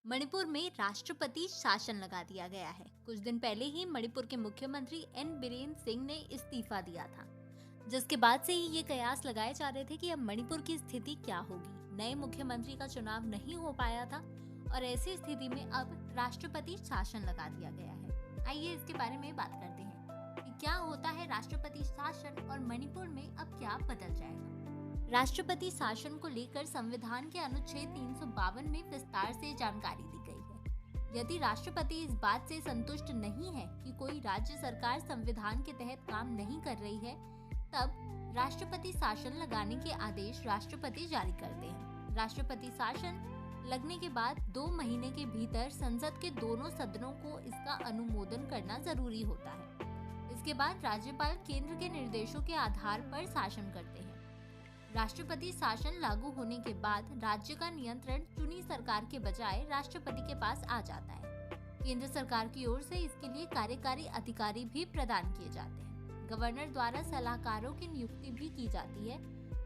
मणिपुर में राष्ट्रपति शासन लगा दिया गया है। कुछ दिन पहले ही मणिपुर के मुख्यमंत्री एन बीरेन सिंह ने इस्तीफा दिया था, जिसके बाद से ही ये कयास लगाए जा रहे थे कि अब मणिपुर की स्थिति क्या होगी। नए मुख्यमंत्री का चुनाव नहीं हो पाया था और ऐसी स्थिति में अब राष्ट्रपति शासन लगा दिया गया है। आइए इसके बारे में बात करते हैं कि क्या होता है राष्ट्रपति शासन और मणिपुर में अब क्या बदल जाएगा। राष्ट्रपति शासन को लेकर संविधान के अनुच्छेद 352 में विस्तार से जानकारी दी गई है। यदि राष्ट्रपति इस बात से संतुष्ट नहीं है कि कोई राज्य सरकार संविधान के तहत काम नहीं कर रही है, तब राष्ट्रपति शासन लगाने के आदेश राष्ट्रपति जारी करते हैं। राष्ट्रपति शासन लगने के बाद 2 महीने के भीतर संसद के दोनों सदनों को इसका अनुमोदन करना जरूरी होता है। इसके बाद राज्यपाल केंद्र के निर्देशों के आधार पर शासन करते हैं। राष्ट्रपति शासन लागू होने के बाद राज्य का नियंत्रण चुनी सरकार के बजाय राष्ट्रपति के पास आ जाता है। केंद्र सरकार की ओर से इसके लिए कार्यकारी अधिकारी भी प्रदान किए जाते हैं। गवर्नर द्वारा सलाहकारों की नियुक्ति भी की जाती है,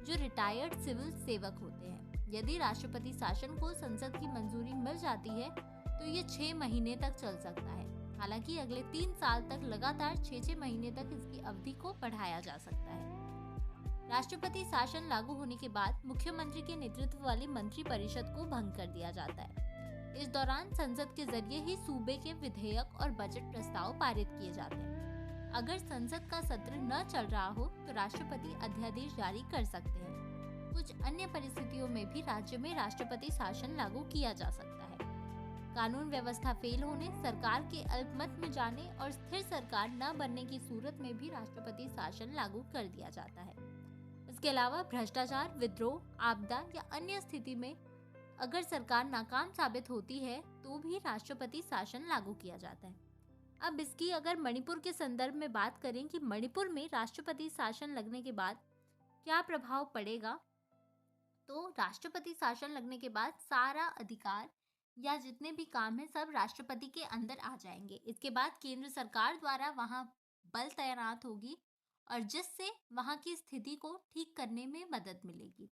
जो रिटायर्ड सिविल सेवक होते हैं। यदि राष्ट्रपति शासन को संसद की मंजूरी मिल जाती है तो ये 6 महीने तक चल सकता है। हालांकि अगले 3 साल तक लगातार 6-6 महीने तक इसकी अवधि को बढ़ाया जा सकता है। राष्ट्रपति शासन लागू होने के बाद मुख्यमंत्री के नेतृत्व वाली मंत्री परिषद को भंग कर दिया जाता है। इस दौरान संसद के जरिए ही सूबे के विधेयक और बजट प्रस्ताव पारित किए जाते हैं। अगर संसद का सत्र न चल रहा हो तो राष्ट्रपति अध्यादेश जारी कर सकते हैं। कुछ अन्य परिस्थितियों में भी राज्य में राष्ट्रपति शासन लागू किया जा सकता है। कानून व्यवस्था फेल होने, सरकार के अल्पमत में जाने और स्थिर सरकार न बनने की सूरत में भी राष्ट्रपति शासन लागू कर दिया जाता है। इसके अलावा भ्रष्टाचार, विद्रोह, आपदा या अन्य स्थिति में अगर सरकार नाकाम साबित होती है तो भी राष्ट्रपति शासन लागू किया जाता है। अब इसकी अगर मणिपुर के संदर्भ में बात करें कि मणिपुर में राष्ट्रपति शासन लगने के बाद क्या प्रभाव पड़ेगा, तो राष्ट्रपति शासन लगने के बाद सारा अधिकार या जितने भी काम है सब राष्ट्रपति के अंदर आ जाएंगे। इसके बाद केंद्र सरकार द्वारा वहां बल तैनात होगी और जिससे वहां की स्थिति को ठीक करने में मदद मिलेगी।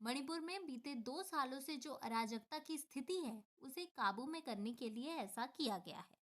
मणिपुर में बीते 2 सालों से जो अराजकता की स्थिति है उसे काबू में करने के लिए ऐसा किया गया है।